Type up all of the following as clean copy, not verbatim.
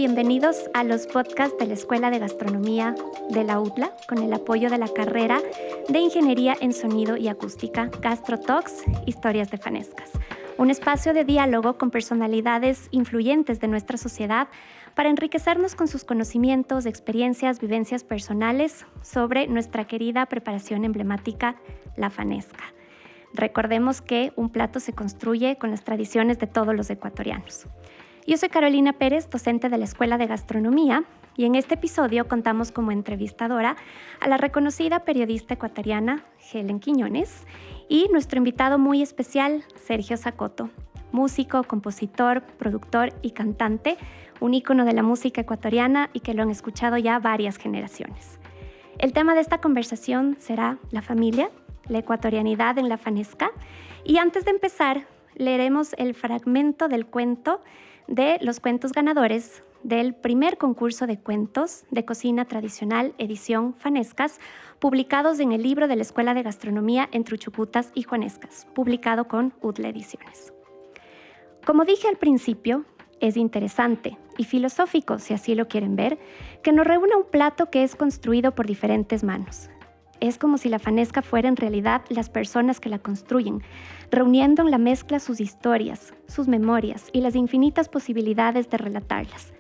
bienvenidos a los podcasts de la Escuela de Gastronomía de la UTLA con el apoyo de la carrera de Ingeniería en Sonido y Acústica, GastroTalks, Historias de Fanescas. Un espacio de diálogo con personalidades influyentes de nuestra sociedad para enriquecernos con sus conocimientos, experiencias, vivencias personales sobre nuestra querida preparación emblemática, la fanesca. Recordemos que un plato se construye con las tradiciones de todos los ecuatorianos. Yo soy Carolina Pérez, docente de la Escuela de Gastronomía, y en este episodio contamos como entrevistadora a la reconocida periodista ecuatoriana Helen Quiñones y nuestro invitado muy especial, Sergio Zacoto, músico, compositor, productor y cantante, un ícono de la música ecuatoriana y que lo han escuchado ya varias generaciones. El tema de esta conversación será la familia, la ecuatorianidad en la fanesca, y antes de empezar leeremos el fragmento del cuento de los cuentos ganadores del primer concurso de cuentos de cocina tradicional edición Fanescas, publicados en el libro de la Escuela de Gastronomía entre Uchucutas y Juanescas, publicado con UTLA Ediciones. Como dije al principio, es interesante y filosófico, si así lo quieren ver, que nos reúna un plato que es construido por diferentes manos. Es como si la fanesca fuera en realidad las personas que la construyen, reuniendo en la mezcla sus historias, sus memorias y las infinitas posibilidades de relatarlas.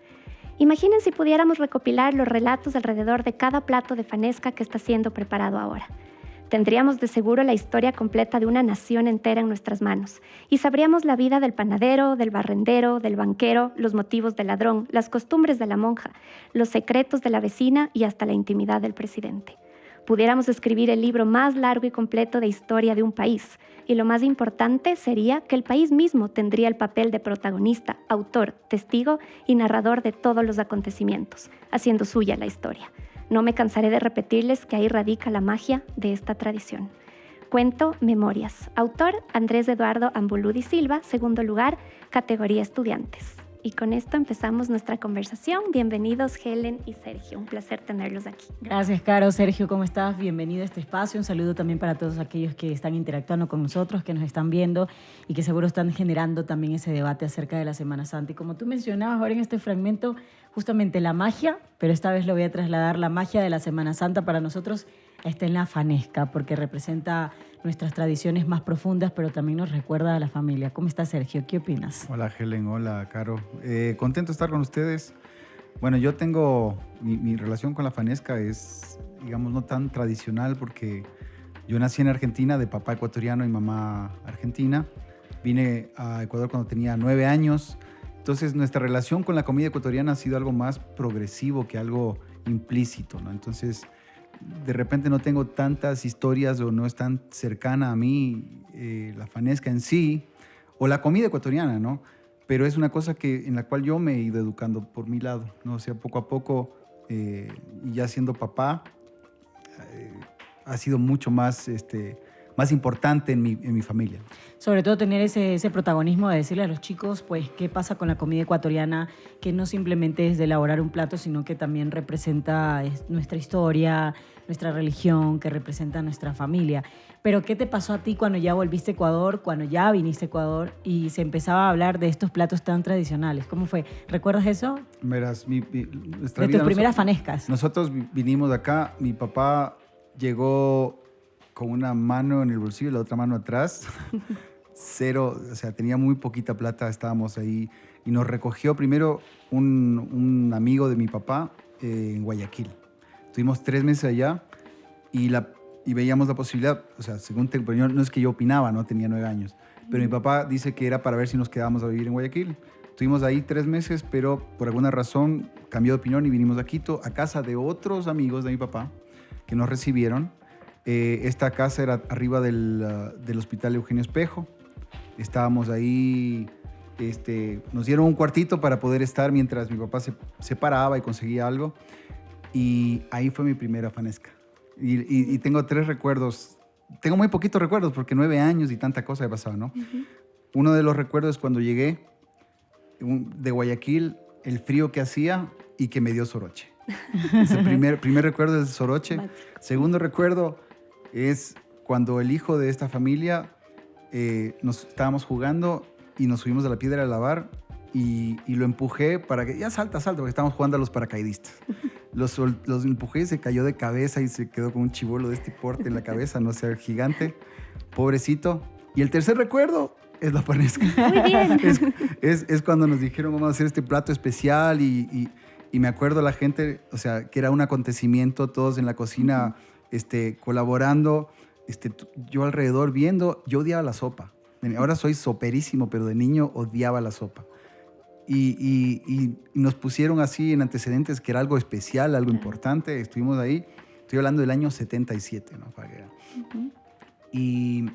Imaginen si pudiéramos recopilar los relatos alrededor de cada plato de fanesca que está siendo preparado ahora. Tendríamos de seguro la historia completa de una nación entera en nuestras manos y sabríamos la vida del panadero, del barrendero, del banquero, los motivos del ladrón, las costumbres de la monja, los secretos de la vecina y hasta la intimidad del presidente. Pudiéramos escribir el libro más largo y completo de historia de un país, y lo más importante sería que el país mismo tendría el papel de protagonista, autor, testigo y narrador de todos los acontecimientos, haciendo suya la historia. No me cansaré de repetirles que ahí radica la magia de esta tradición. Cuento Memorias. Autor Andrés Eduardo Ambuludi Silva. Segundo lugar, categoría estudiantes. Y con esto empezamos nuestra conversación. Bienvenidos Helen y Sergio, un placer tenerlos aquí. Gracias, Caro. Sergio, ¿cómo estás? Bienvenido a este espacio. Un saludo también para todos aquellos que están interactuando con nosotros, que nos están viendo y que seguro están generando también ese debate acerca de la Semana Santa. Y como tú mencionabas ahora en este fragmento, justamente la magia, pero esta vez lo voy a trasladar, la magia de la Semana Santa para nosotros está en la fanesca, porque representa nuestras tradiciones más profundas, pero también nos recuerda a la familia. ¿Cómo estás, Sergio? ¿Qué opinas? Hola, Helen. Hola, Caro. Contento de estar con ustedes. Bueno, yo tengo... Mi relación con la fanesca es, digamos, no tan tradicional porque yo nací en Argentina, de papá ecuatoriano y mamá argentina. Vine a Ecuador cuando tenía 9 años. Entonces, nuestra relación con la comida ecuatoriana ha sido algo más progresivo que algo implícito, ¿no? Entonces, de repente no tengo tantas historias o no es tan cercana a mí la fanesca en sí o la comida ecuatoriana, ¿no? Pero es una cosa en la cual yo me he ido educando por mi lado, ¿no? O sea, poco a poco y ya siendo papá ha sido mucho más importante en mi familia. Sobre todo tener ese protagonismo de decirle a los chicos, pues, qué pasa con la comida ecuatoriana, que no simplemente es de elaborar un plato, sino que también representa nuestra historia, nuestra religión, que representa nuestra familia. Pero, ¿qué te pasó a ti cuando ya volviste a Ecuador, cuando ya viniste a Ecuador y se empezaba a hablar de estos platos tan tradicionales? ¿Cómo fue? ¿Recuerdas eso? Verás, nuestra de vida, tus primeras fanescas. Nosotros vinimos de acá, mi papá llegó con una mano en el bolsillo y la otra mano atrás. Cero, o sea, tenía muy poquita plata, estábamos ahí. Y nos recogió primero un amigo de mi papá en Guayaquil. Estuvimos 3 meses allá y veíamos la posibilidad, o sea, pero no es que yo opinaba, no tenía 9 años, pero mi papá dice que era para ver si nos quedábamos a vivir en Guayaquil. Estuvimos ahí 3 meses, pero por alguna razón cambió de opinión y vinimos a Quito, a casa de otros amigos de mi papá que nos recibieron. Esta casa era arriba del Hospital Eugenio Espejo. Estábamos ahí, nos dieron un cuartito para poder estar mientras mi papá se paraba y conseguía algo. Y ahí fue mi primera fanesca. Y tengo 3 recuerdos. Tengo muy poquitos recuerdos porque 9 años y tanta cosa ha pasado, ¿no? Uh-huh. Uno de los recuerdos es cuando llegué de Guayaquil, el frío que hacía y que me dio soroche. Ese primer recuerdo es el soroche. Básico. Segundo recuerdo es cuando el hijo de esta familia nos estábamos jugando y nos subimos a la piedra a lavar y lo empujé para que, ya salta, porque estábamos jugando a los paracaidistas. Los empujé y se cayó de cabeza y se quedó con un chibolo de este porte en la cabeza, no sé, gigante, pobrecito. Y el tercer recuerdo es la fanesca. Muy bien. Es cuando nos dijeron vamos a hacer este plato especial y me acuerdo la gente, o sea, que era un acontecimiento, todos en la cocina colaborando, yo alrededor viendo, yo odiaba la sopa. Ahora soy soperísimo, pero de niño odiaba la sopa. Y nos pusieron así en antecedentes que era algo especial, algo importante. Estuvimos ahí, estoy hablando del año 77, ¿no? Y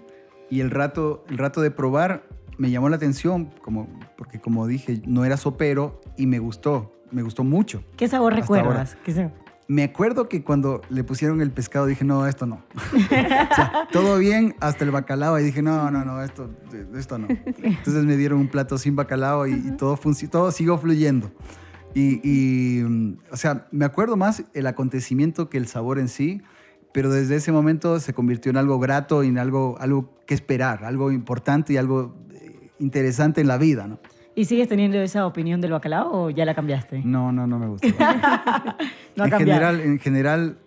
el rato de probar me llamó la atención, porque como dije, no era sopero y me gustó mucho. ¿Qué sabor recuerdas? Me acuerdo que cuando le pusieron el pescado dije, no, esto no. O sea, todo bien hasta el bacalao y dije, no, esto no. Entonces me dieron un plato sin bacalao y todo siguió fluyendo. O sea, me acuerdo más el acontecimiento que el sabor en sí, pero desde ese momento se convirtió en algo grato y en algo que esperar, algo importante y algo interesante en la vida, ¿no? ¿Y sigues teniendo esa opinión del bacalao o ya la cambiaste? No me gusta. No ha cambiado. En general,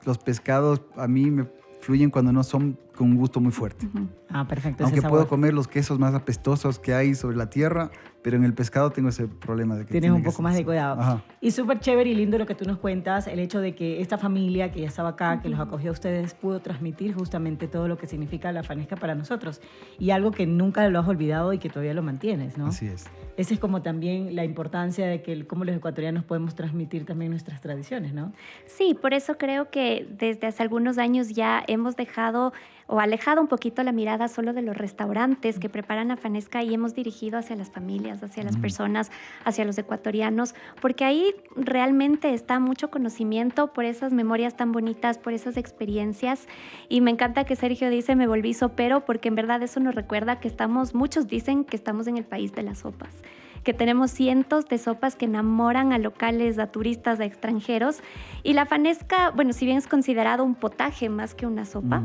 los pescados a mí me fluyen cuando no son con un gusto muy fuerte. Ah, perfecto. Aunque puedo comer los quesos más apestosos que hay sobre la tierra, pero en el pescado tengo ese problema de que tienes un poco más de cuidado. Ajá. Y súper chévere y lindo lo que tú nos cuentas, el hecho de que esta familia que ya estaba acá, que los acogió a ustedes, pudo transmitir justamente todo lo que significa la fanesca para nosotros. Y algo que nunca lo has olvidado y que todavía lo mantienes, ¿no? Así es. Esa es como también la importancia de que cómo los ecuatorianos podemos transmitir también nuestras tradiciones, ¿no? Sí, por eso creo que desde hace algunos años ya hemos dejado o alejado un poquito la mirada solo de los restaurantes que preparan la fanesca y hemos dirigido hacia las familias, hacia las personas, hacia los ecuatorianos, porque ahí realmente está mucho conocimiento por esas memorias tan bonitas, por esas experiencias. Y me encanta que Sergio dice, me volví sopero, porque en verdad eso nos recuerda que muchos dicen que estamos en el país de las sopas, que tenemos cientos de sopas que enamoran a locales, a turistas, a extranjeros. Y la fanesca, bueno, si bien es considerado un potaje más que una sopa,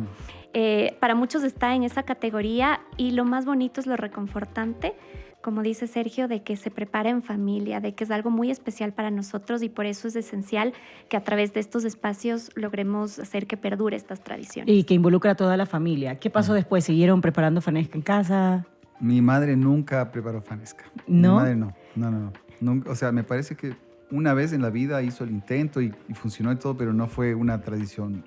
para muchos está en esa categoría y lo más bonito es lo reconfortante, como dice Sergio, de que se prepara en familia, de que es algo muy especial para nosotros y por eso es esencial que a través de estos espacios logremos hacer que perdure estas tradiciones. Y que involucra a toda la familia. ¿Qué pasó después? ¿Siguieron preparando fanesca en casa? Mi madre nunca preparó fanesca. ¿No? Mi madre no. Nunca, o sea, me parece que una vez en la vida hizo el intento y funcionó y todo, pero no fue una tradición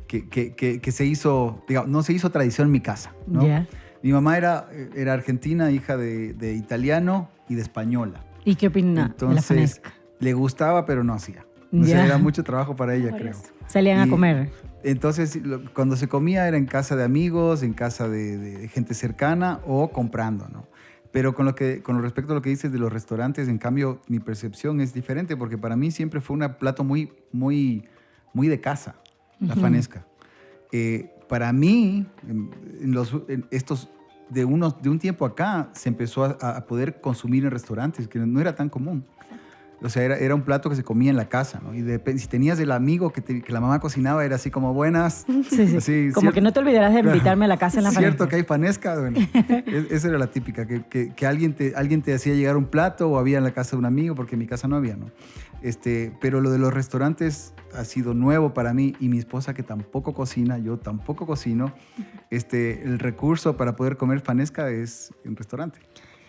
que se hizo, digamos, no se hizo tradición en mi casa, ¿no? Yeah. Mi mamá era argentina, hija de italiano y de española. ¿Y qué opina de la fanesca? Le gustaba, pero no hacía. O sea, era mucho trabajo para ella, creo. Salían a comer. Entonces, cuando se comía era en casa de amigos, en casa de gente cercana o comprando, ¿no? Pero con respecto a lo que dices de los restaurantes, en cambio, mi percepción es diferente porque para mí siempre fue un plato muy, muy, muy de casa, la fanesca. Para mí, de un tiempo acá, se empezó a poder consumir en restaurantes, que no era tan común. O sea, era un plato que se comía en la casa, ¿no? Y si tenías el amigo que la mamá cocinaba, era así como buenas. Sí. Así, como que no te olvidarás de invitarme a la casa en la fanesca. Cierto que hay fanesca, bueno. Esa era la típica, que alguien te hacía llegar un plato o había en la casa de un amigo, porque en mi casa no había, ¿no? Pero lo de los restaurantes ha sido nuevo para mí y mi esposa que tampoco cocina, yo tampoco cocino. El recurso para poder comer fanesca es un restaurante.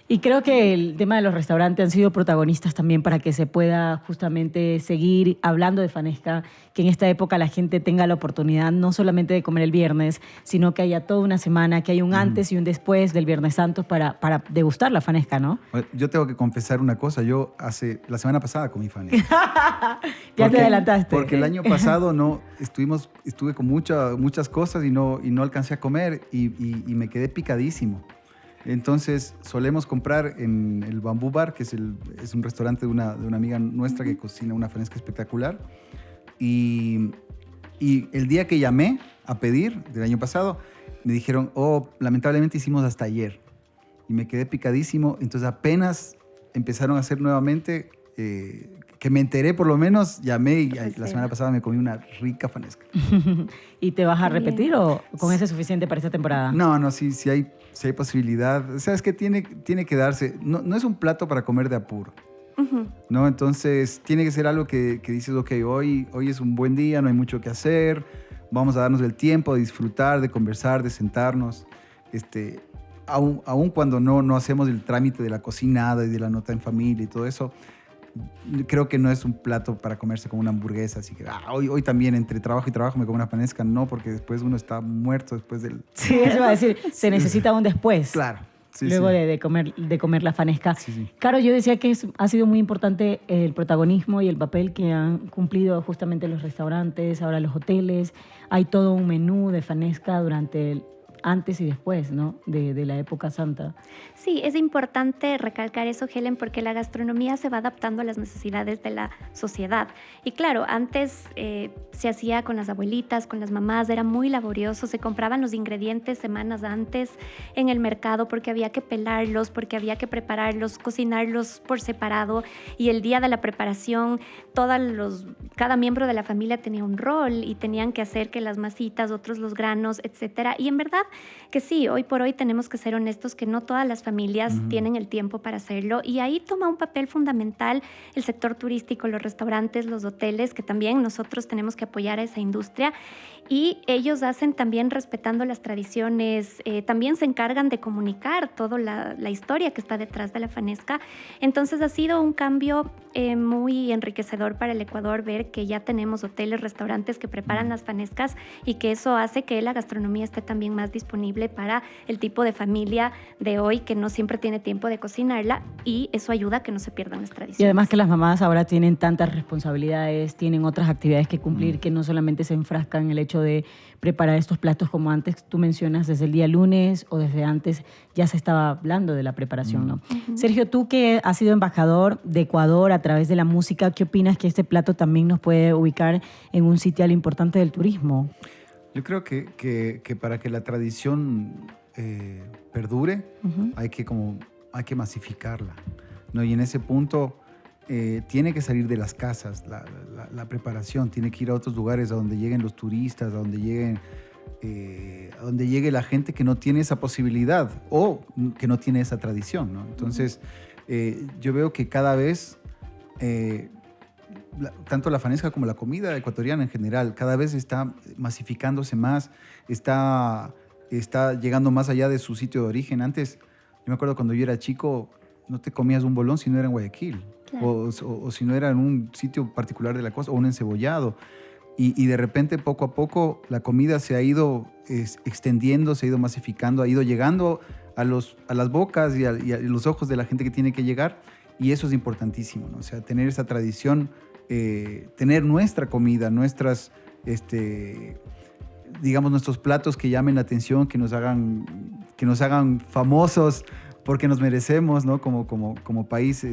Y creo que el tema de los restaurantes han sido protagonistas también para que se pueda justamente seguir hablando de fanesca, que en esta época la gente tenga la oportunidad no solamente de comer el viernes, sino que haya toda una semana, que haya un antes y un después del Viernes Santo para degustar la fanesca, ¿no? Yo tengo que confesar una cosa, la semana pasada comí fanesca. Ya te adelantaste. Porque el año pasado estuve con muchas cosas y no alcancé a comer y me quedé picadísimo. Entonces solemos comprar en el Bambú Bar, que es un restaurante de una amiga nuestra que cocina una fanesca espectacular. Y el día que llamé a pedir, del año pasado, me dijeron, lamentablemente hicimos hasta ayer. Y me quedé picadísimo. Entonces apenas empezaron a hacer nuevamente, que me enteré por lo menos, llamé y la semana pasada me comí una rica fanesca. ¿Y te vas a repetir o con eso es suficiente para esta temporada? No, sí hay posibilidad. O sea, es que tiene que darse. No es un plato para comer de apuro. ¿No? Entonces, tiene que ser algo que dices, ok, hoy es un buen día, no hay mucho que hacer, vamos a darnos el tiempo de disfrutar, de conversar, de sentarnos. Aún cuando no hacemos el trámite de la cocinada y de la nota en familia y todo eso, creo que no es un plato para comerse como una hamburguesa, así que hoy también entre trabajo y trabajo me como una panesca, no, porque después uno está muerto después del... Sí, eso va a decir, se necesita un después. Claro. Sí, luego sí. De comer la fanesca. Sí. Caro, yo decía que ha sido muy importante el protagonismo y el papel que han cumplido justamente los restaurantes, ahora los hoteles. Hay todo un menú de fanesca durante antes y después, ¿no? de la época santa. Sí, es importante recalcar eso, Helen, porque la gastronomía se va adaptando a las necesidades de la sociedad. Y claro, antes se hacía con las abuelitas, con las mamás, era muy laborioso, se compraban los ingredientes semanas antes en el mercado porque había que pelarlos, porque había que prepararlos, cocinarlos por separado, y el día de la preparación cada miembro de la familia tenía un rol y tenían que hacer que las masitas, otros los granos, etcétera. Y en verdad que sí, hoy por hoy tenemos que ser honestos que no todas las familias tienen el tiempo para hacerlo, y ahí toma un papel fundamental el sector turístico, los restaurantes, los hoteles, que también nosotros tenemos que apoyar a esa industria, y ellos hacen también respetando las tradiciones, también se encargan de comunicar toda la historia que está detrás de la fanesca. Entonces ha sido un cambio muy enriquecedor para el Ecuador ver que ya tenemos hoteles, restaurantes que preparan las fanescas, y que eso hace que la gastronomía esté también más disponible para el tipo de familia de hoy que no siempre tiene tiempo de cocinarla, y eso ayuda a que no se pierdan las tradiciones. Y además que las mamás ahora tienen tantas responsabilidades, tienen otras actividades que cumplir, que no solamente se enfrascan en el hecho de preparar estos platos como antes tú mencionas, desde el día lunes o desde antes ya se estaba hablando de la preparación, ¿no? Sergio, tú que has sido embajador de Ecuador a través de la música, ¿qué opinas que este plato también nos puede ubicar en un sitial importante del turismo? Yo creo que para que la tradición perdure, hay que masificarla, ¿no? Y en ese punto tiene que salir de las casas la preparación, tiene que ir a otros lugares a donde lleguen los turistas, a donde llegue la gente que no tiene esa posibilidad o que no tiene esa tradición, ¿no? Entonces, yo veo que cada vez... tanto la fanesca como la comida ecuatoriana en general cada vez está masificándose más, está llegando más allá de su sitio de origen. Antes, yo me acuerdo cuando yo era chico, no te comías un bolón si no era en Guayaquil, claro. o si no era en un sitio particular de la costa, o un encebollado. Y de repente, poco a poco, la comida se ha ido extendiendo, se ha ido masificando, ha ido llegando a las bocas y a los ojos de la gente que tiene que llegar. Y eso es importantísimo, ¿no? O sea, tener esa tradición, tener nuestra comida, nuestros platos que llamen la atención, que nos hagan famosos porque nos merecemos, ¿no? Como país,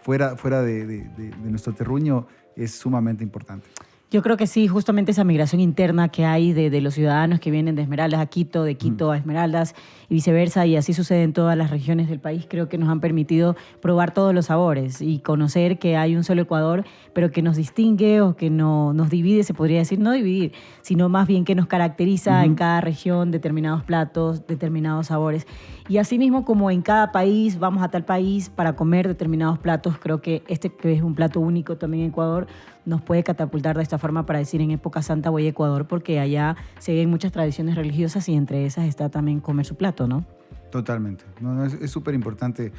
fuera de nuestro terruño, es sumamente importante. Yo creo que sí, justamente esa migración interna que hay de los ciudadanos que vienen de Esmeraldas a Quito, de Quito a Esmeraldas y viceversa, y así sucede en todas las regiones del país, creo que nos han permitido probar todos los sabores y conocer que hay un solo Ecuador, pero que nos distingue o que no nos divide, se podría decir, no dividir, sino más bien que nos caracteriza en cada región determinados platos, determinados sabores. Y así mismo como en cada país, vamos a tal país para comer determinados platos, creo que que es un plato único también en Ecuador, nos puede catapultar de esta forma para decir en época santa voy a Ecuador, porque allá se ven muchas tradiciones religiosas y entre esas está también comer su plato, ¿no? Totalmente. No, es súper importante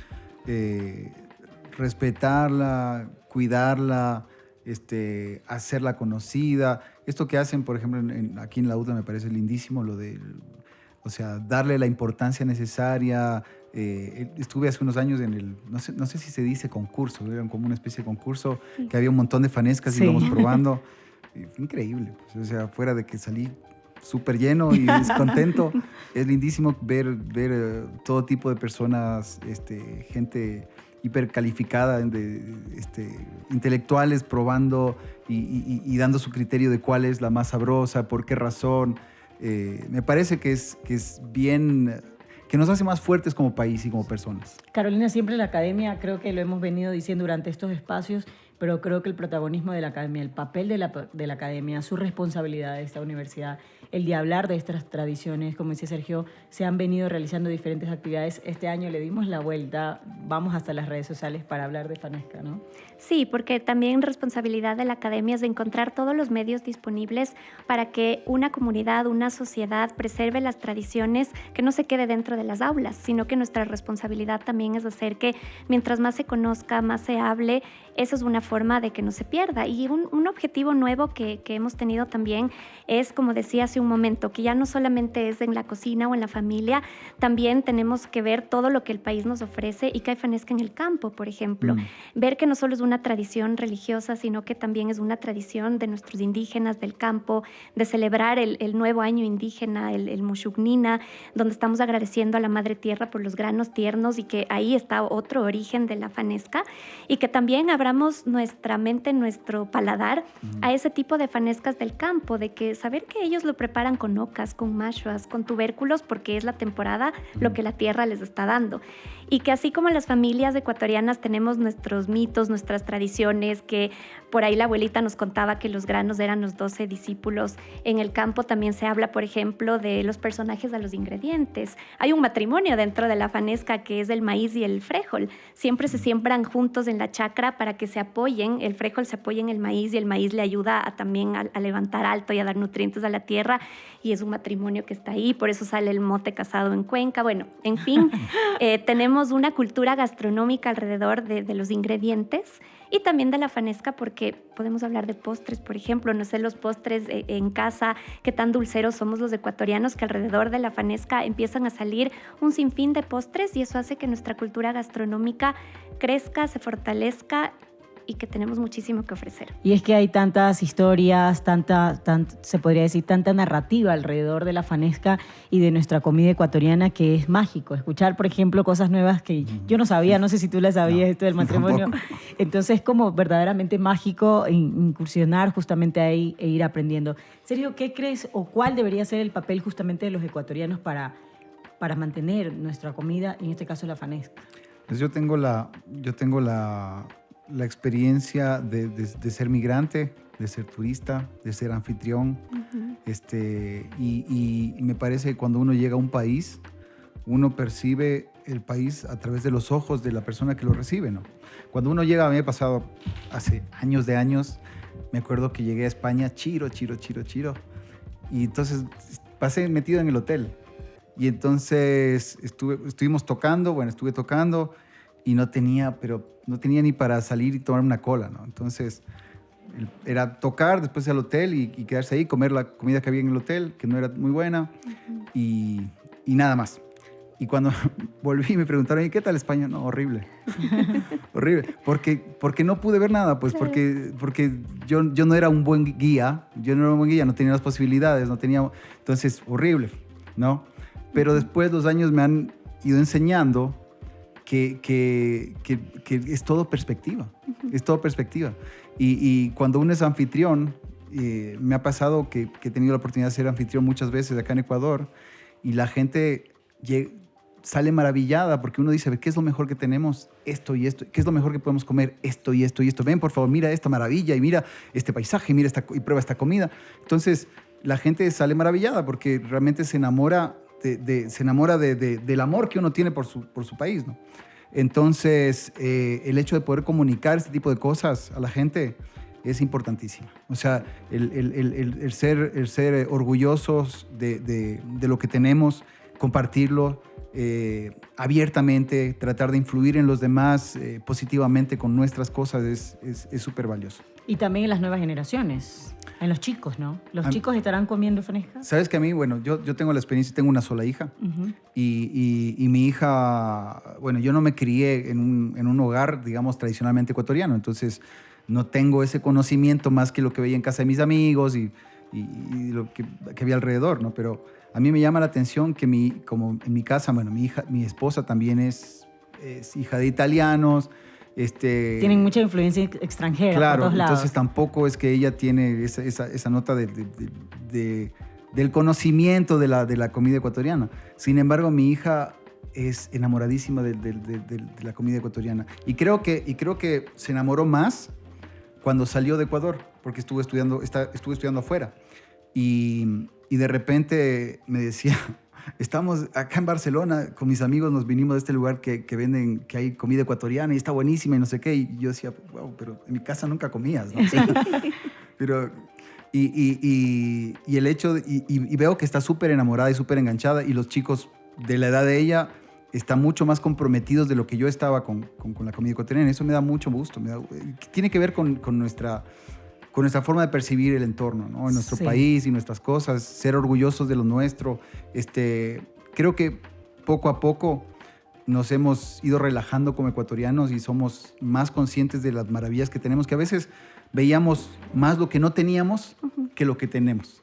respetarla, cuidarla, hacerla conocida. Esto que hacen, por ejemplo, aquí en la UTLA me parece lindísimo, darle la importancia necesaria. Estuve hace unos años en no sé si se dice concurso, era como una especie de concurso, que había un montón de fanescas y íbamos probando. Fue increíble, pues, o sea, fuera de que salí súper lleno y descontento, es lindísimo ver todo tipo de personas, gente hipercalificada, intelectuales probando y dando su criterio de cuál es la más sabrosa, por qué razón. Me parece que es bien... que nos hace más fuertes como país y como personas. Carolina, siempre la academia, creo que lo hemos venido diciendo durante estos espacios, pero creo que el protagonismo de la academia, el papel de la academia, su responsabilidad de esta universidad, el de hablar de estas tradiciones, como decía Sergio, se han venido realizando diferentes actividades. Este año le dimos la vuelta, vamos hasta las redes sociales para hablar de Fanesca, ¿no? Sí, porque también responsabilidad de la academia es de encontrar todos los medios disponibles para que una comunidad, una sociedad preserve las tradiciones, que no se quede dentro de las aulas, sino que nuestra responsabilidad también es hacer que mientras más se conozca, más se hable, eso es una forma de que no se pierda. Y un objetivo nuevo que hemos tenido también es, como decía hace un momento, que ya no solamente es en la cocina o en la familia, también tenemos que ver todo lo que el país nos ofrece y que hay Fanesca en el campo, por ejemplo. Ver que no solo es una tradición religiosa, sino que también es una tradición de nuestros indígenas del campo, de celebrar el nuevo año indígena, el Muxugnina, donde estamos agradeciendo a la Madre Tierra por los granos tiernos y que ahí está otro origen de la Fanesca, y que también abramos nuestra mente, nuestro paladar a ese tipo de fanescas del campo, de que saber que ellos lo preparan con ocas, con mashuas, con tubérculos, porque es la temporada, lo que la tierra les está dando. Y que así como las familias ecuatorianas tenemos nuestros mitos, nuestras tradiciones, que por ahí la abuelita nos contaba que los granos eran los 12 discípulos, en el campo también se habla, por ejemplo, de los personajes a los ingredientes. Hay un matrimonio dentro de la fanesca que es el maíz y el frijol. Siempre se siembran juntos en la chacra para que se apoyen, el frijol se apoya en el maíz y el maíz le ayuda también a levantar alto y a dar nutrientes a la tierra, y es un matrimonio que está ahí, por eso sale el mote casado en Cuenca. Bueno, en fin, tenemos una cultura gastronómica alrededor de los ingredientes y también de la fanesca, porque podemos hablar de postres, por ejemplo. No sé, los postres en casa, qué tan dulceros somos los ecuatorianos, que alrededor de la fanesca empiezan a salir un sinfín de postres, y eso hace que nuestra cultura gastronómica crezca, se fortalezca y que tenemos muchísimo que ofrecer. Y es que hay tantas historias, se podría decir, tanta narrativa alrededor de la fanesca y de nuestra comida ecuatoriana, que es mágico. Escuchar, por ejemplo, cosas nuevas que yo no sabía, no sé si tú las sabías, esto del matrimonio. Tampoco. Entonces es como verdaderamente mágico incursionar justamente ahí e ir aprendiendo. Sergio, ¿qué crees o cuál debería ser el papel justamente de los ecuatorianos para mantener nuestra comida, en este caso la fanesca? Pues yo tengo la experiencia de ser migrante, de ser turista, de ser anfitrión. Y me parece que cuando uno llega a un país, uno percibe el país a través de los ojos de la persona que lo recibe, ¿no? Cuando uno llega, a mí me ha pasado hace años de años, me acuerdo que llegué a España, chiro. Y entonces pasé metido en el hotel. Y entonces estuve tocando y no tenía ni para salir y tomar una cola, ¿no? Entonces era tocar, después al hotel y quedarse ahí, comer la comida que había en el hotel, que no era muy buena, y nada más. Y cuando volví me preguntaron, ¿y qué tal España? No, horrible. Horrible. Porque no pude ver nada, pues, porque yo no era un buen guía, no tenía las posibilidades, no tenía... Entonces, horrible, ¿no? Pero después los años me han ido enseñando que es todo perspectiva, es todo perspectiva. Y cuando uno es anfitrión, me ha pasado que he tenido la oportunidad de ser anfitrión muchas veces acá en Ecuador, y la gente sale maravillada porque uno dice, ¿qué es lo mejor que tenemos? Esto y esto. ¿Qué es lo mejor que podemos comer? Esto y esto y esto. Ven, por favor, mira esta maravilla y mira este paisaje y prueba esta comida. Entonces, la gente sale maravillada porque realmente se enamora del amor que uno tiene por su país, ¿no? Entonces, el hecho de poder comunicar este tipo de cosas a la gente es importantísimo. O sea, el ser orgullosos de lo que tenemos, compartirlo abiertamente, tratar de influir en los demás positivamente con nuestras cosas es súper valioso. Y también en las nuevas generaciones, en los chicos, ¿no? ¿Los chicos estarán comiendo fanesca? Sabes que a mí, bueno, yo tengo la experiencia, tengo una sola hija, y mi hija, bueno, yo no me crié en un hogar, digamos, tradicionalmente ecuatoriano, entonces no tengo ese conocimiento más que lo que veía en casa de mis amigos y lo que había alrededor, ¿no? Pero a mí me llama la atención que como en mi casa, bueno, mi esposa también es hija de italianos. Tienen mucha influencia extranjera, claro, por todos lados. Entonces tampoco es que ella tiene esa nota del conocimiento de la comida ecuatoriana. Sin embargo, mi hija es enamoradísima de la comida ecuatoriana. Y creo que se enamoró más cuando salió de Ecuador, porque estuvo estudiando afuera. Y de repente me decía, estamos acá en Barcelona, con mis amigos nos vinimos de este lugar que venden, que hay comida ecuatoriana y está buenísima y no sé qué. Y yo decía, wow, pero en mi casa nunca comías, ¿no? Sí. Pero, y el hecho, y veo que está súper enamorada y súper enganchada, y los chicos de la edad de ella están mucho más comprometidos de lo que yo estaba con la comida ecuatoriana. Eso me da mucho gusto. Tiene que ver con nuestra forma de percibir el entorno, ¿no? En nuestro país y nuestras cosas, ser orgullosos de lo nuestro. Creo que poco a poco nos hemos ido relajando como ecuatorianos y somos más conscientes de las maravillas que tenemos, que a veces veíamos más lo que no teníamos que lo que tenemos.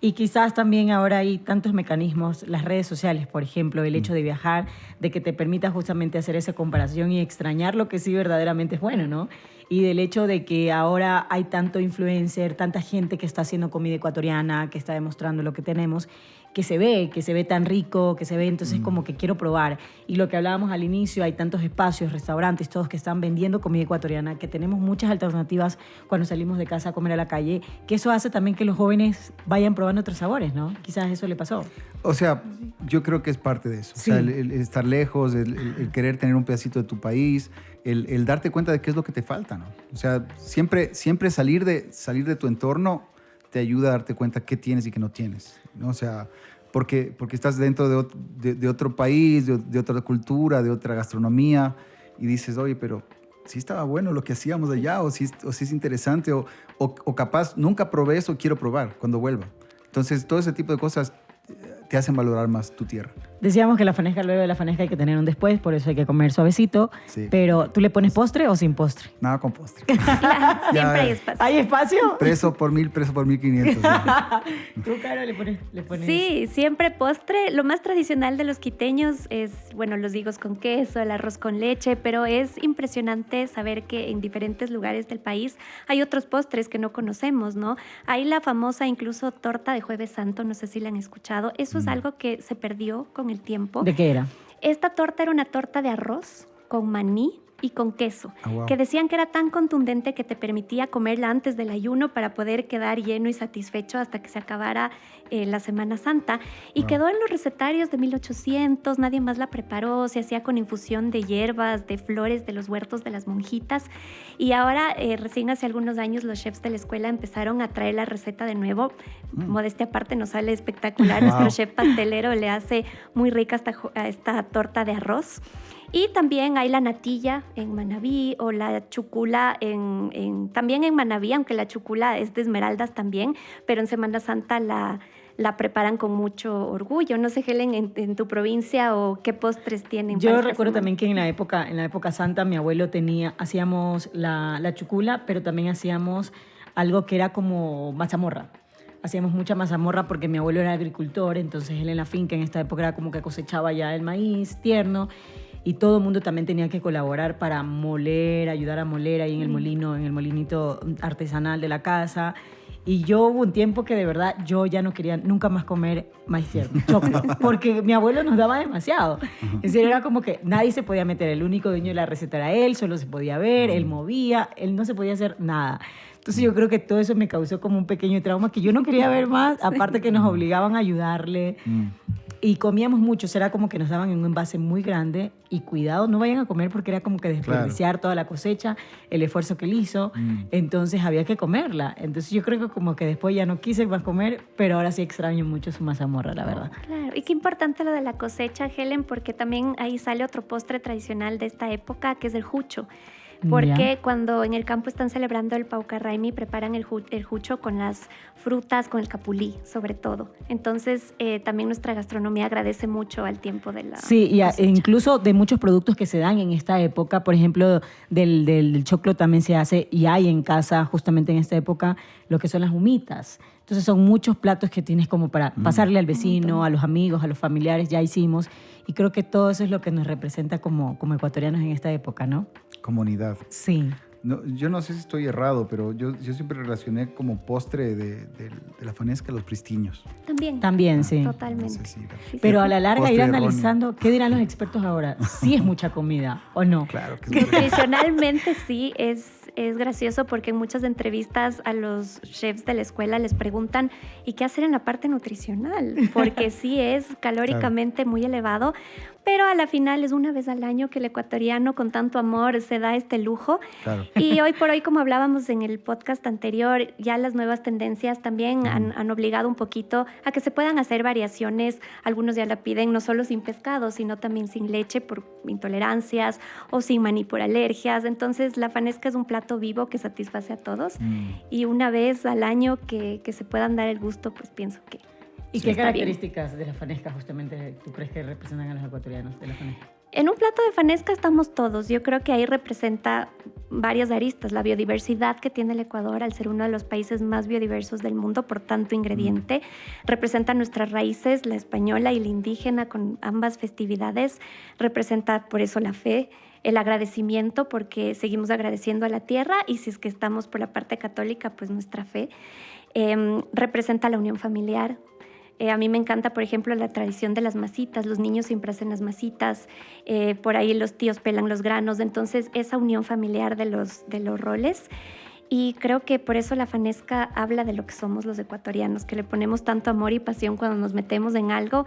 Y quizás también ahora hay tantos mecanismos, las redes sociales, por ejemplo, el hecho de viajar, de que te permita justamente hacer esa comparación y extrañar lo que sí verdaderamente es bueno, ¿no? Y del hecho de que ahora hay tanto influencer, tanta gente que está haciendo comida ecuatoriana, que está demostrando lo que tenemos, que se ve tan rico, que se ve, entonces como que quiero probar. Y lo que hablábamos al inicio, hay tantos espacios, restaurantes, todos que están vendiendo comida ecuatoriana, que tenemos muchas alternativas cuando salimos de casa a comer a la calle, que eso hace también que los jóvenes vayan probando otros sabores, ¿no? Quizás eso le pasó. O sea, yo creo que es parte de eso. Sí. O sea, el estar lejos, el querer tener un pedacito de tu país, el darte cuenta de qué es lo que te falta, ¿no? O sea, siempre salir de tu entorno te ayuda a darte cuenta qué tienes y qué no tienes, ¿no? O sea, porque estás dentro de otro país, de otra cultura, de otra gastronomía, y dices, oye, pero sí estaba bueno lo que hacíamos allá, o sí es interesante, o capaz nunca probé eso, quiero probar cuando vuelva. Entonces, todo ese tipo de cosas te hacen valorar más tu tierra. Decíamos que la fanesca, luego de la fanesca hay que tener un después, por eso hay que comer suavecito. Sí. Pero, ¿tú le pones postre o sin postre? Nada con postre. Siempre hay espacio. ¿Hay espacio? Preso por 1,000, preso por 1,500. ¿Tú, Caro, le pones? Sí, siempre postre. Lo más tradicional de los quiteños es, bueno, los higos con queso, el arroz con leche, pero es impresionante saber que en diferentes lugares del país hay otros postres que no conocemos, ¿no? Hay la famosa incluso torta de Jueves Santo, no sé si la han escuchado. Eso es algo que se perdió con el tiempo. ¿De qué era? Esta torta era una torta de arroz con maní y con queso, wow. Que decían que era tan contundente que te permitía comerla antes del ayuno para poder quedar lleno y satisfecho hasta que se acabara la Semana Santa. Y wow. Quedó en los recetarios de 1800, nadie más la preparó, se hacía con infusión de hierbas, de flores de los huertos de las monjitas. Y ahora, recién hace algunos años, los chefs de la escuela empezaron a traer la receta de nuevo. Modestia aparte, nos sale espectacular. Wow. Nuestro chef pastelero le hace muy rica esta torta de arroz. Y también hay la natilla en Manabí o la chucula también en Manabí, aunque la chucula es de Esmeraldas también, pero en Semana Santa la preparan con mucho orgullo. No sé, Helen, en tu provincia o qué postres tienen. Yo recuerdo también que en la época santa mi abuelo hacíamos la chucula, pero también hacíamos algo que era como mazamorra. Hacíamos mucha mazamorra porque mi abuelo era agricultor, entonces él en la finca en esta época era como que cosechaba ya el maíz tierno. Y todo el mundo también tenía que colaborar para moler, ayudar a moler ahí en el molino, en el molinito artesanal de la casa. Y yo hubo un tiempo que de verdad yo ya no quería nunca más comer maíz tierno, choclo, porque mi abuelo nos daba demasiado. En serio, era como que nadie se podía meter, el único dueño de la receta era él, solo se podía ver, él movía, él no se podía hacer nada. Entonces yo creo que todo eso me causó como un pequeño trauma que yo no quería ver más, aparte que nos obligaban a ayudarle. Y comíamos mucho, era como que nos daban en un envase muy grande y cuidado, no vayan a comer porque era como que desperdiciar toda la cosecha, el esfuerzo que él hizo, entonces había que comerla. Entonces yo creo que como que después ya no quise más comer, pero ahora sí extraño mucho su mazamorra, la verdad. Claro, y qué importante lo de la cosecha, Helen, porque también ahí sale otro postre tradicional de esta época, que es el jucho. Porque cuando en el campo están celebrando el Paucarraimi, preparan el jucho con las frutas, con el capulí, sobre todo. Entonces, también nuestra gastronomía agradece mucho al tiempo de la Sí, y incluso de muchos productos que se dan en esta época, por ejemplo, del choclo también se hace, y hay en casa justamente en esta época, lo que son las humitas. Entonces son muchos platos que tienes como para pasarle al vecino, a los amigos, a los familiares, ya hicimos. Y creo que todo eso es lo que nos representa como ecuatorianos en esta época, ¿no? Comunidad. Sí. No, yo no sé si estoy errado, pero yo siempre relacioné como postre de la fanesca los pristiños. También, sí. Totalmente. No sé si era- Sí, Pero a la larga Postre ir erróneo. analizando, ¿qué dirán los expertos ahora? ¿Sí es mucha comida o no? Claro que es Nutricionalmente sí, es gracioso porque en muchas entrevistas a los chefs de la escuela les preguntan ¿y qué hacer en la parte nutricional? Porque sí es calóricamente muy elevado, pero a la final es una vez al año que el ecuatoriano con tanto amor se da este lujo. Claro. Y hoy por hoy, como hablábamos en el podcast anterior, ya las nuevas tendencias también han obligado un poquito a que se puedan hacer variaciones. Algunos ya la piden no solo sin pescado, sino también sin leche por intolerancias o sin maní por alergias. Entonces, la fanesca es un plato vivo que satisface a todos. Y una vez al año que se puedan dar el gusto, pues pienso que ¿Y sí qué está bien. características de la fanesca justamente tú crees que representan a los ecuatorianos de la fanesca? En un plato de fanesca estamos todos. Yo creo que ahí representa varias aristas. La biodiversidad que tiene el Ecuador al ser uno de los países más biodiversos del mundo por tanto ingrediente. Representa nuestras raíces, la española y la indígena con ambas festividades. Representa por eso la fe, el agradecimiento porque seguimos agradeciendo a la tierra y si es que estamos por la parte católica, pues nuestra fe. Representa la unión familiar. A mí me encanta, por ejemplo, la tradición de las masitas. Los niños siempre hacen las masitas. Por ahí los tíos pelan los granos. Entonces, esa unión familiar de los roles. Y creo que por eso la fanesca habla de lo que somos los ecuatorianos, que le ponemos tanto amor y pasión cuando nos metemos en algo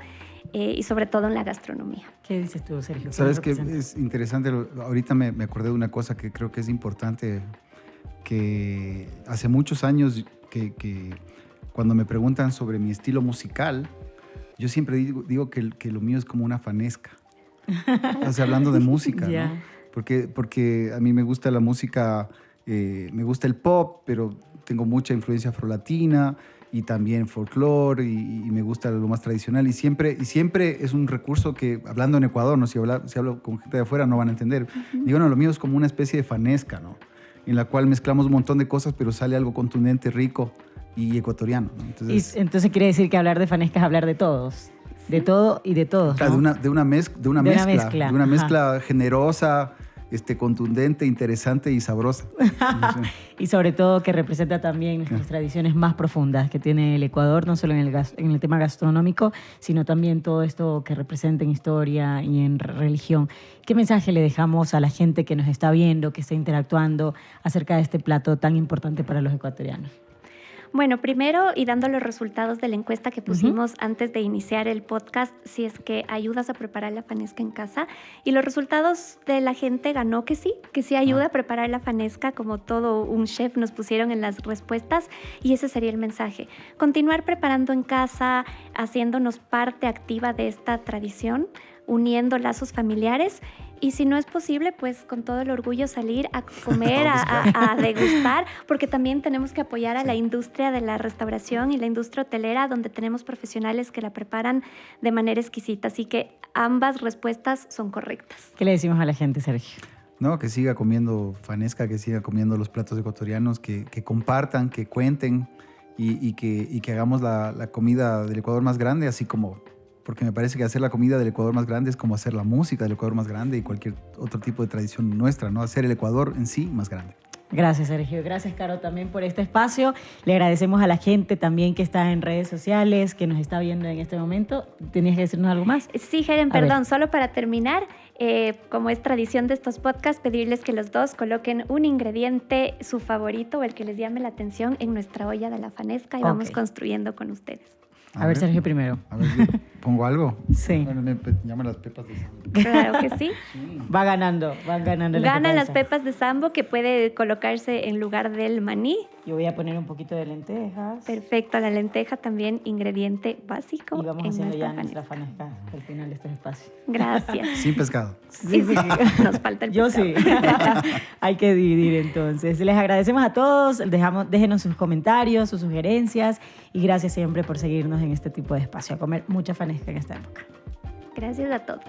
y sobre todo en la gastronomía. ¿Qué dices tú, Sergio? Sabes que representa? es interesante, ahorita me acordé de una cosa que creo que es importante, que hace muchos años que cuando me preguntan sobre mi estilo musical, yo siempre digo que lo mío es como una fanesca. O sea, hablando de música, Ya. ¿no? Porque a mí me gusta la música, me gusta el pop, pero tengo mucha influencia afrolatina y también folclore y me gusta lo más tradicional. Y siempre es un recurso que, hablando en Ecuador, ¿no? Si hablo con gente de afuera no van a entender. Digo, no, lo mío es como una especie de fanesca, ¿no? En la cual mezclamos un montón de cosas, pero sale algo contundente, rico y ecuatoriano, ¿no? Entonces quiere decir que hablar de fanesca es hablar de todos. De todo y de todos, claro, ¿no? de una mezcla generosa, contundente, interesante y sabrosa. Y sobre todo que representa también nuestras tradiciones más profundas que tiene el Ecuador, no solo en el tema gastronómico, sino también todo esto que representa en historia y en religión. ¿Qué mensaje le dejamos a la gente que nos está viendo, que está interactuando acerca de este plato tan importante para los ecuatorianos? Bueno, primero, y dando los resultados de la encuesta que pusimos antes de iniciar el podcast, si es que ayudas a preparar la fanesca en casa. Y los resultados de la gente ganó que sí ayuda a preparar la fanesca, como todo un chef nos pusieron en las respuestas. Y ese sería el mensaje. Continuar preparando en casa, haciéndonos parte activa de esta tradición, uniendo lazos familiares. Y si no es posible, pues con todo el orgullo salir a comer, a degustar, porque también tenemos que apoyar a la industria de la restauración y la industria hotelera, donde tenemos profesionales que la preparan de manera exquisita. Así que ambas respuestas son correctas. ¿Qué le decimos a la gente, Sergio? No, que siga comiendo fanesca, que siga comiendo los platos ecuatorianos, que compartan, que cuenten y que hagamos la comida del Ecuador más grande, así como... Porque me parece que hacer la comida del Ecuador más grande es como hacer la música del Ecuador más grande y cualquier otro tipo de tradición nuestra, ¿no? Hacer el Ecuador en sí más grande. Gracias, Sergio. Gracias, Caro, también por este espacio. Le agradecemos a la gente también que está en redes sociales, que nos está viendo en este momento. ¿Tenías que decirnos algo más? Sí, Helen, perdón, solo para terminar, como es tradición de estos podcasts, pedirles que los dos coloquen un ingrediente, su favorito o el que les llame la atención en nuestra olla de la fanesca y vamos construyendo con ustedes. A ver, Sergio, primero. A ver, yo pongo algo. Sí. Bueno, me llaman las pepas de sambo. Claro que sí. Van ganando Ganan las pepas de sambo que puede colocarse en lugar del maní. Yo voy a poner un poquito de lentejas. Perfecto, la lenteja también ingrediente básico. Y vamos en haciendo ya nuestra nuestra fanesca al final de este espacio. Gracias. Sin pescado. Sí, sí. Nos falta el Yo pescado. sí. Hay que dividir entonces. Les agradecemos a todos. Déjenos sus comentarios, sus sugerencias y gracias siempre por seguirnos en este tipo de espacio. A comer mucha fanesca en esta época. Gracias a todos.